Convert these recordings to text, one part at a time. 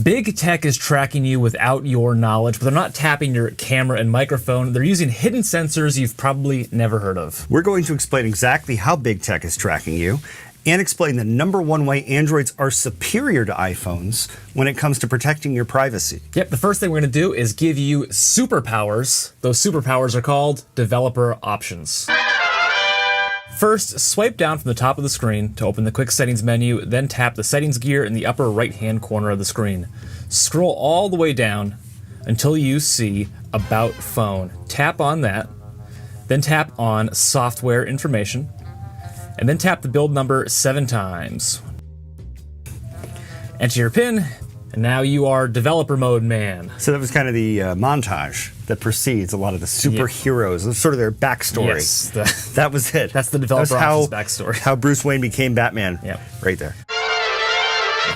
Big tech is tracking you without your knowledge, but they're not tapping your camera and microphone. They're using hidden sensors you've probably never heard of. We're going to explain exactly how big tech is tracking you and explain the #1 way Androids are superior to iPhones when it comes to protecting your privacy. Yep, the first thing we're going to do is give you superpowers. Those superpowers are called developer options. First, swipe down from the top of the screen to open the quick settings menu, then tap the settings gear in the upper right-hand corner of the screen. Scroll all the way down until you see About Phone. Tap on that, then tap on Software Information, and then tap the build number 7 times. Enter your PIN, and now you are developer mode man. So that was kind of the montage that precedes a lot of the superheroes, sort of their backstory. Yes, that was it. That's the developer options backstory. How Bruce Wayne became Batman. Yep. Right there.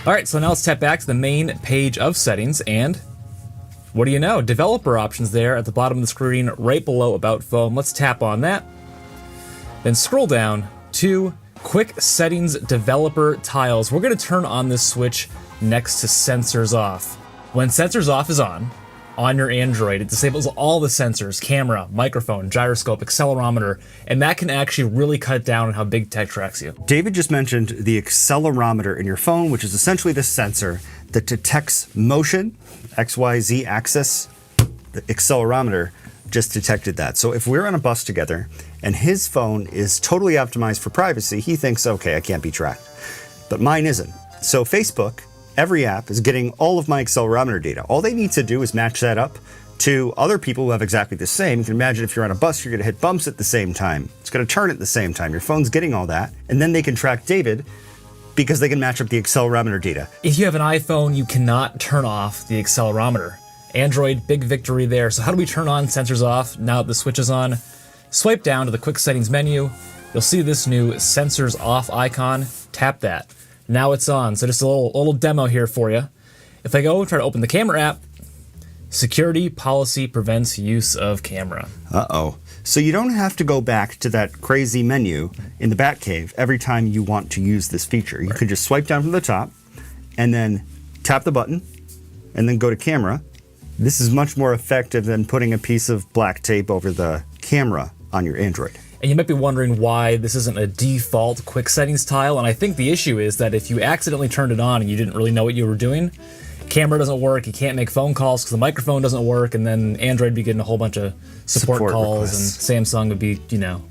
All right, so now let's tap back to the main page of settings, and what do you know? Developer options there at the bottom of the screen, right below About Phone. Let's tap on that. Then scroll down to Quick Settings Developer Tiles. We're going to turn on this switch next to Sensors Off. When Sensors Off is on your Android, it disables all the sensors, camera, microphone, gyroscope, accelerometer, and that can actually really cut down on how big tech tracks you. David just mentioned the accelerometer in your phone, which is essentially the sensor that detects motion, XYZ axis. The accelerometer just detected that. So if we're on a bus together and his phone is totally optimized for privacy, he thinks, okay, I can't be tracked. But mine isn't. So Facebook, every app is getting all of my accelerometer data. All they need to do is match that up to other people who have exactly the same. You can imagine if you're on a bus, you're going to hit bumps at the same time. It's going to turn at the same time. Your phone's getting all that. And then they can track David because they can match up the accelerometer data. If you have an iPhone, you cannot turn off the accelerometer. Android, big victory there. So how do we turn on Sensors Off now that the switch is on? Swipe down to the quick settings menu. You'll see this new Sensors Off icon. Tap that. Now it's on. So just a little demo here for you. If I go try to open the camera app, security policy prevents use of camera. Uh-oh. So you don't have to go back to that crazy menu in the Batcave every time you want to use this feature. You could just swipe down from the top and then tap the button and then go to camera. This is much more effective than putting a piece of black tape over the camera on your Android. And you might be wondering why this isn't a default quick settings tile, and I think the issue is that if you accidentally turned it on and you didn't really know what you were doing, camera doesn't work, you can't make phone calls because the microphone doesn't work, and then Android would be getting a whole bunch of support calls requests. And Samsung would be,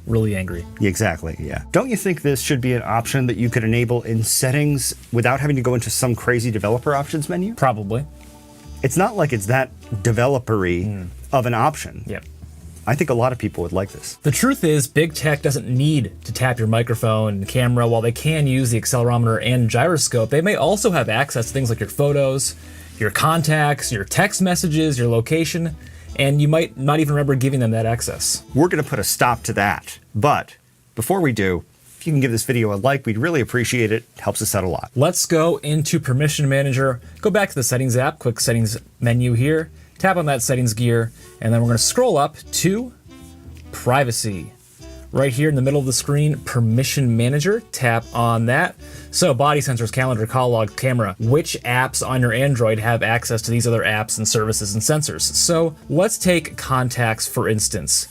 really angry. Exactly, yeah. Don't you think this should be an option that you could enable in settings without having to go into some crazy developer options menu? Probably. It's not like it's that developer-y of an option. Yep. I think a lot of people would like this. The truth is, big tech doesn't need to tap your microphone and camera. While they can use the accelerometer and gyroscope, they may also have access to things like your photos, your contacts, your text messages, your location, and you might not even remember giving them that access. We're going to put a stop to that. But before we do, if you can give this video a like, we'd really appreciate it. It helps us out a lot. Let's go into Permission Manager. Go back to the Settings app, quick Settings menu here. Tap on that settings gear, and then we're going to scroll up to Privacy. Right here in the middle of the screen, Permission Manager, tap on that. So body sensors, calendar, call log, camera. Which apps on your Android have access to these other apps and services and sensors? So let's take contacts, for instance.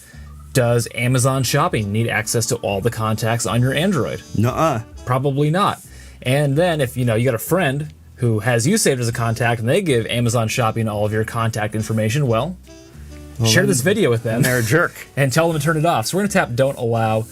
Does Amazon Shopping need access to all the contacts on your Android? Nuh-uh. Probably not. And then if you got a friend who has you saved as a contact and they give Amazon Shopping all of your contact information, well share this video with them. And they're a jerk. And tell them to turn it off. So we're going to tap Don't Allow.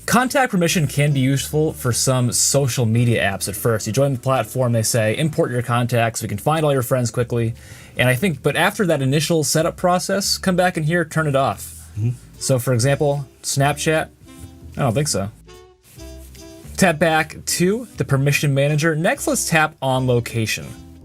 Contact permission can be useful for some social media apps at first. You join the platform, they say, import your contacts, we can find all your friends quickly. And I think, but after that initial setup process, come back in here, turn it off. So for example, Snapchat, I don't think so. Tap back to the Permission Manager. Next, let's tap on Location.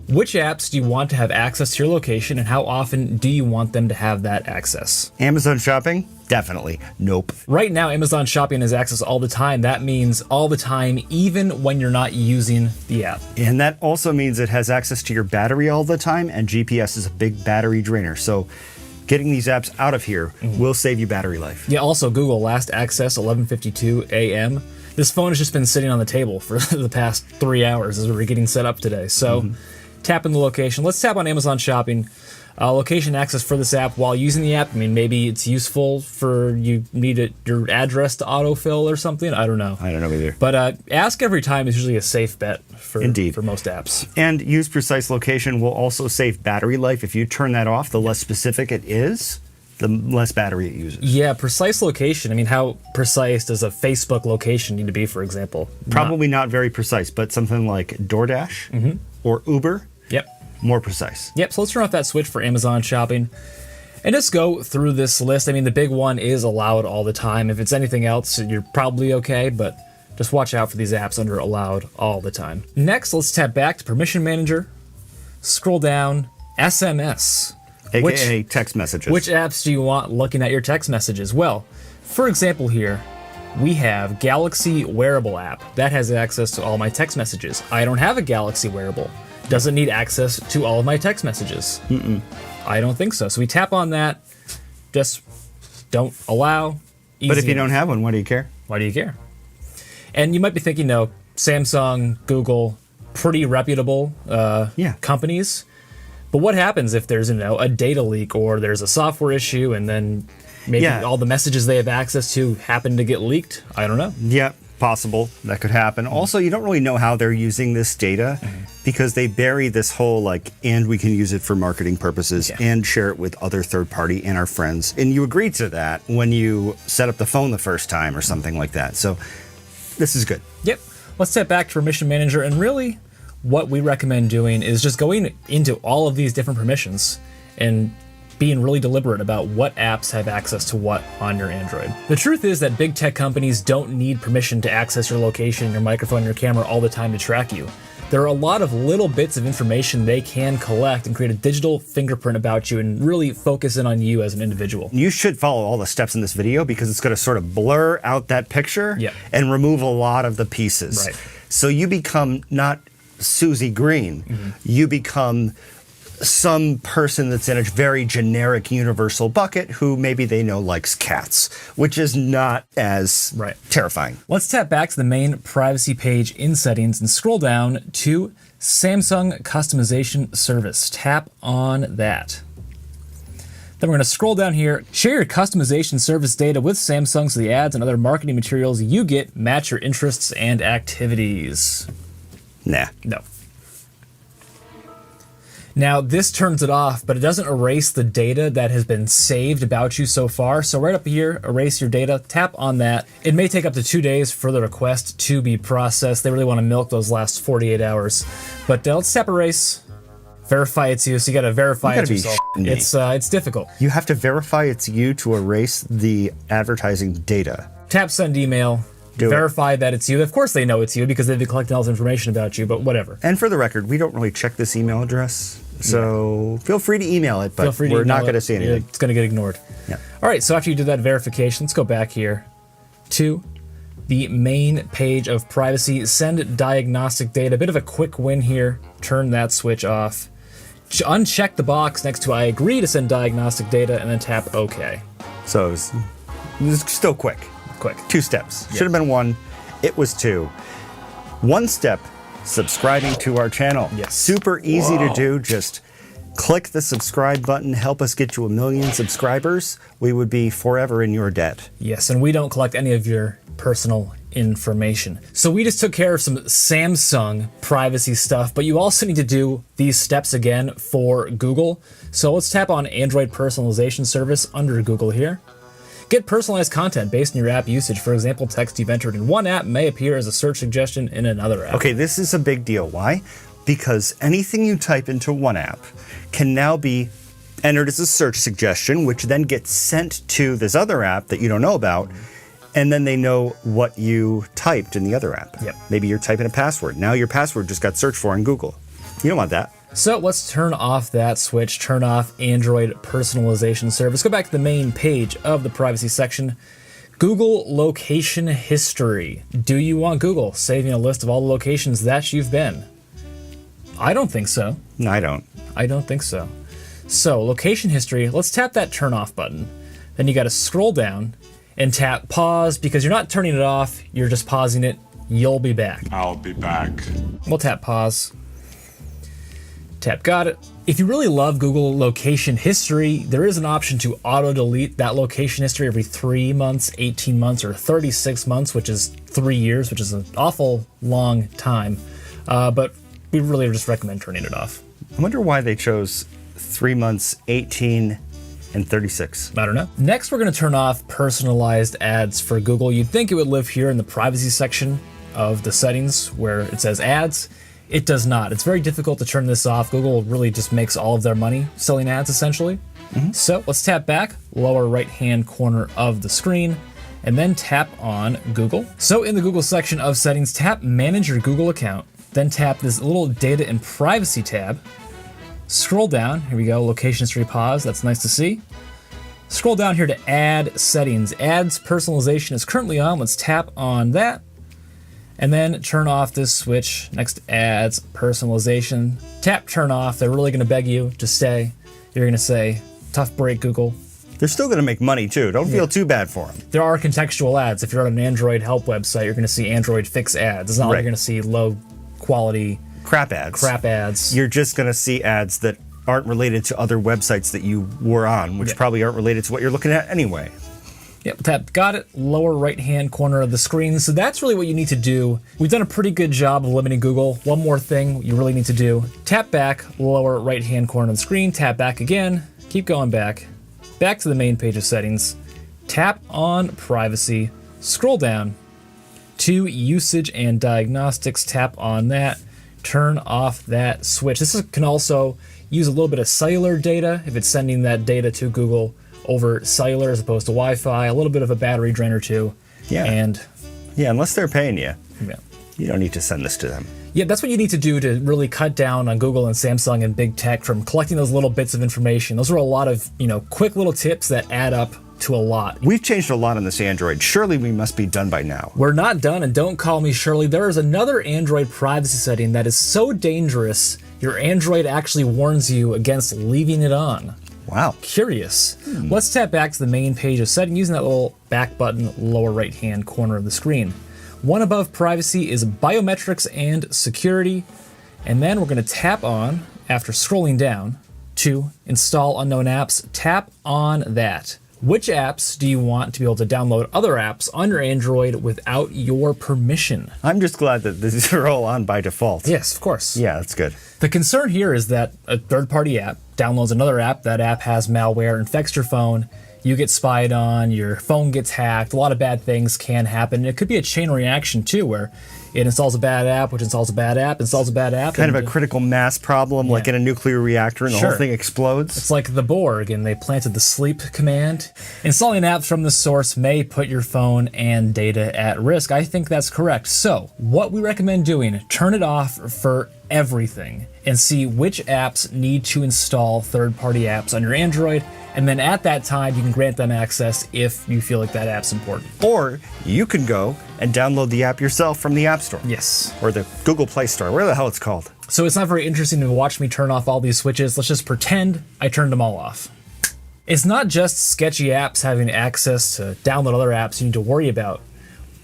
Which apps do you want to have access to your location, and how often do you want them to have that access? Amazon Shopping? Definitely. Nope. Right now, Amazon Shopping has access all the time. That means all the time, even when you're not using the app. And that also means it has access to your battery all the time, and GPS is a big battery drainer. So getting these apps out of here will save you battery life. Yeah, also Google last access 11:52 a.m. This phone has just been sitting on the table for the past 3 hours as we were getting set up today. So tap in the location. Let's tap on Amazon Shopping. Location access for this app while using the app. I mean, maybe it's useful for you need your address to autofill or something. I don't know. I don't know either. But ask every time is usually a safe bet for most apps. And use precise location will also save battery life. If you turn that off, the less specific it is, the less battery it uses. Yeah, precise location. I mean, how precise does a Facebook location need to be, for example? Probably not very precise, but something like DoorDash or Uber. Yep. More precise. Yep, so let's turn off that switch for Amazon Shopping and just go through this list. I mean, the big one is allowed all the time. If it's anything else, you're probably okay, but just watch out for these apps under allowed all the time. Next, let's tap back to Permission Manager, scroll down, SMS. AKA text messages. Which apps do you want looking at your text messages? Well, for example here, we have Galaxy Wearable app. That has access to all my text messages. I don't have a Galaxy Wearable. Doesn't need access to all of my text messages. I don't think so. So we tap on that, just don't allow. Easy. But if you don't have one, why do you care? Why do you care? And you might be thinking, no, Samsung, Google, pretty reputable companies. But what happens if there's a data leak or there's a software issue and then maybe all the messages they have access to happen to get leaked? I don't know. Yeah, possible. That could happen. Also, you don't really know how they're using this data because they bury this whole and we can use it for marketing purposes and share it with other third party and our friends. And you agreed to that when you set up the phone the first time or something like that. So this is good. Yep. Let's step back to Permission Manager, and really what we recommend doing is just going into all of these different permissions and being really deliberate about what apps have access to what on your Android. The truth is that big tech companies don't need permission to access your location, your microphone, your camera all the time to track you. There are a lot of little bits of information they can collect and create a digital fingerprint about you and really focus in on you as an individual. You should follow all the steps in this video because it's going to sort of blur out that picture and remove a lot of the pieces. Right. So you become not Susie Green, you become some person that's in a very generic universal bucket who maybe they know likes cats, which is not as terrifying. Let's tap back to the main privacy page in settings and scroll down to Samsung Customization Service. Tap on that. Then we're going to scroll down here. Share your customization service data with Samsung so the ads and other marketing materials you get match your interests and activities. Nah. No. Now, this turns it off, but it doesn't erase the data that has been saved about you so far. So right up here, erase your data, tap on that. It may take up to 2 days for the request to be processed. They really want to milk those last 48 hours. But let's tap erase, verify it's you. So you got to verify it's yourself. It's difficult. You have to verify it's you to erase the advertising data. Tap send email. Verify that it's you. Of course they know it's you because they've been collecting all this information about you, but whatever. And for the record, we don't really check this email address, so feel free to email it, but we're not going to see anything. It's going to get ignored. Yeah. All right, so after you do that verification, let's go back here to the main page of privacy. Send diagnostic data. A bit of a quick win here. Turn that switch off. Uncheck the box next to I agree to send diagnostic data, and then tap OK. So it's still quick. Quick. 2 steps. Should have been 1. It was 2. 1 step, subscribing to our channel. Yes. Super easy to do. Just click the subscribe button. Help us get to 1 million subscribers. We would be forever in your debt. Yes, and we don't collect any of your personal information. So we just took care of some Samsung privacy stuff, but you also need to do these steps again for Google. So let's tap on Android Personalization Service under Google here. Get personalized content based on your app usage. For example, text you've entered in one app may appear as a search suggestion in another app. Okay, this is a big deal. Why? Because anything you type into one app can now be entered as a search suggestion, which then gets sent to this other app that you don't know about, and then they know what you typed in the other app. Yep. Maybe you're typing a password. Now your password just got searched for in Google. You don't want that. So let's turn off that switch, turn off Android Personalization Service. Go back to the main page of the privacy section. Google Location History. Do you want Google saving a list of all the locations that you've been? I don't think so. No, I don't. I don't think so. So location history, let's tap that turn off button. Then you got to scroll down and tap pause because you're not turning it off, you're just pausing it. You'll be back. I'll be back. We'll tap pause. Tap got it. If you really love Google location history, there is an option to auto-delete that location history every 3 months, 18 months, or 36 months, which is 3 years, which is an awful long time. But we really just recommend turning it off. I wonder why they chose 3 months, 18, and 36. I don't know. Next, we're going to turn off personalized ads for Google. You'd think it would live here in the privacy section of the settings where it says ads. It does not. It's very difficult to turn this off. Google really just makes all of their money selling ads, essentially. So let's tap back, lower right-hand corner of the screen, and then tap on Google. So in the Google section of settings, tap Manage Your Google Account. Then tap this little Data and Privacy tab. Scroll down. Here we go. Location history pause. That's nice to see. Scroll down here to Add Settings. Ads personalization is currently on. Let's tap on that. And then turn off this switch next to Ads Personalization. Tap Turn Off. They're really going to beg you to stay. You're going to say, tough break, Google. They're still going to make money too. Don't feel too bad for them. There are contextual ads. If you're on an Android help website, you're going to see Android fix ads. It's not like you're going to see low quality crap ads. You're just going to see ads that aren't related to other websites that you were on, which probably aren't related to what you're looking at anyway. Yep, tap got it, lower right-hand corner of the screen. So that's really what you need to do. We've done a pretty good job of limiting Google. One more thing you really need to do. Tap back, lower right-hand corner of the screen, tap back again, keep going back to the main page of settings, tap on privacy, scroll down to usage and diagnostics, tap on that, turn off that switch. This can also use a little bit of cellular data if it's sending that data to Google over cellular as opposed to Wi-Fi, a little bit of a battery drain or two. Yeah. And unless they're paying you, yeah, you don't need to send this to them. Yeah, that's what you need to do to really cut down on Google and Samsung and big tech from collecting those little bits of information. Those are a lot of, quick little tips that add up to a lot. We've changed a lot on this Android. Surely we must be done by now. We're not done, and don't call me Shirley. There is another Android privacy setting that is so dangerous, your Android actually warns you against leaving it on. Wow. Curious. Let's tap back to the main page of settings using that little back button, lower right-hand corner of the screen. One above privacy is biometrics and security. And then we're going to tap on, after scrolling down, to install unknown apps. Tap on that. Which apps do you want to be able to download other apps on your Android without your permission? I'm just glad that these are all on by default. Yes, of course. Yeah, that's good. The concern here is that a third-party app downloads another app, that app has malware, infects your phone, you get spied on, your phone gets hacked, a lot of bad things can happen. It could be a chain reaction too, where it installs a bad app, which installs a bad app, installs a bad app. Kind of a critical mass problem, like in a nuclear reactor, and the whole thing explodes. It's like the Borg, and they planted the sleep command. Installing apps from the source may put your phone and data at risk. I think that's correct. So, what we recommend doing, turn it off for everything and see which apps need to install third-party apps on your Android, and then at that time you can grant them access if you feel like that app's important. Or you can go and download the app yourself from the App Store. Yes. Or the Google Play Store, where the hell it's called. So it's not very interesting to watch me turn off all these switches. Let's just pretend I turned them all off. It's not just sketchy apps having access to download other apps you need to worry about.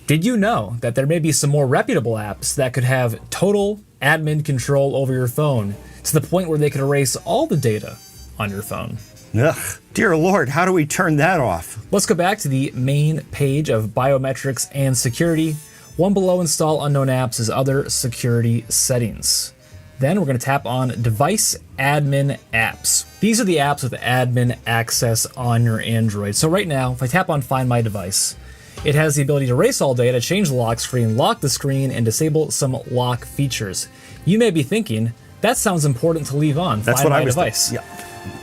Did you know that there may be some more reputable apps that could have total admin control over your phone to the point where they could erase all the data on your phone? Ugh, dear Lord, how do we turn that off? Let's go back to the main page of biometrics and security. One below install unknown apps is other security settings. Then we're going to tap on device admin apps. These are the apps with admin access on your Android. So right now, if I tap on find my device, it has the ability to erase all data, change the lock screen, lock the screen, and disable some lock features. You may be thinking, that sounds important to leave on. That's find what my I was device. Yeah.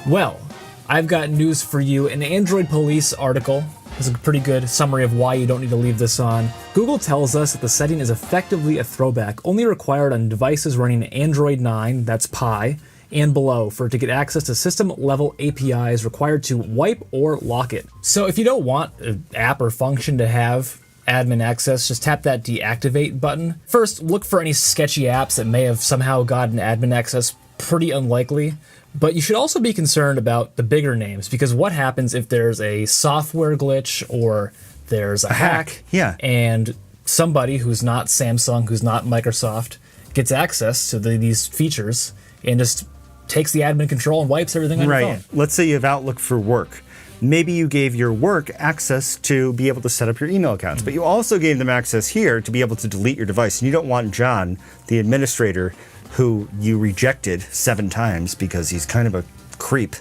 Well, I've got news for you. An Android Police article has a pretty good summary of why you don't need to leave this on. Google tells us that the setting is effectively a throwback, only required on devices running Android 9, that's Pie, and below for it to get access to system-level APIs required to wipe or lock it. So if you don't want an app or function to have admin access, just tap that deactivate button. First, look for any sketchy apps that may have somehow gotten admin access. Pretty unlikely. But you should also be concerned about the bigger names, because what happens if there's a software glitch or there's a hack, and somebody who's not Samsung, who's not Microsoft, gets access to these features and just takes the admin control and wipes everything on your phone. Let's say you have Outlook for work. Maybe you gave your work access to be able to set up your email accounts, but you also gave them access here to be able to delete your device. And you don't want John, the administrator, who you rejected 7 times because he's kind of a creep,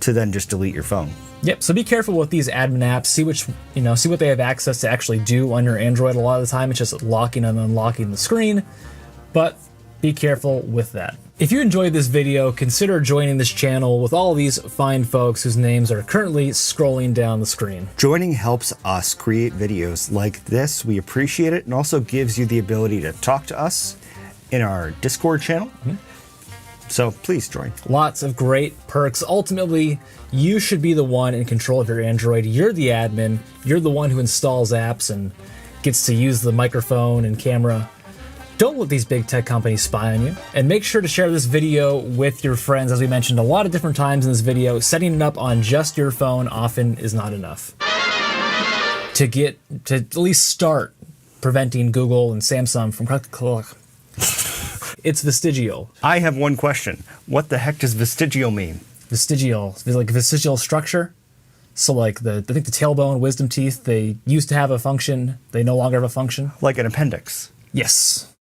to then just delete your phone. Yep. So be careful with these admin apps. See what they have access to actually do on your Android. A lot of the time, it's just locking and unlocking the screen, but be careful with that. If you enjoyed this video, consider joining this channel with all these fine folks whose names are currently scrolling down the screen. Joining helps us create videos like this. We appreciate it, and also gives you the ability to talk to us in our Discord channel. So please join. Lots of great perks. Ultimately, you should be the one in control of your Android. You're the admin. You're the one who installs apps and gets to use the microphone and camera. Don't let these big tech companies spy on you. And make sure to share this video with your friends. As we mentioned a lot of different times in this video, setting it up on just your phone often is not enough to at least start preventing Google and Samsung from It's vestigial. I have one question. What the heck does vestigial mean? Vestigial, like vestigial structure. So like I think the tailbone, wisdom teeth, they used to have a function. They no longer have a function. Like an appendix. Yes.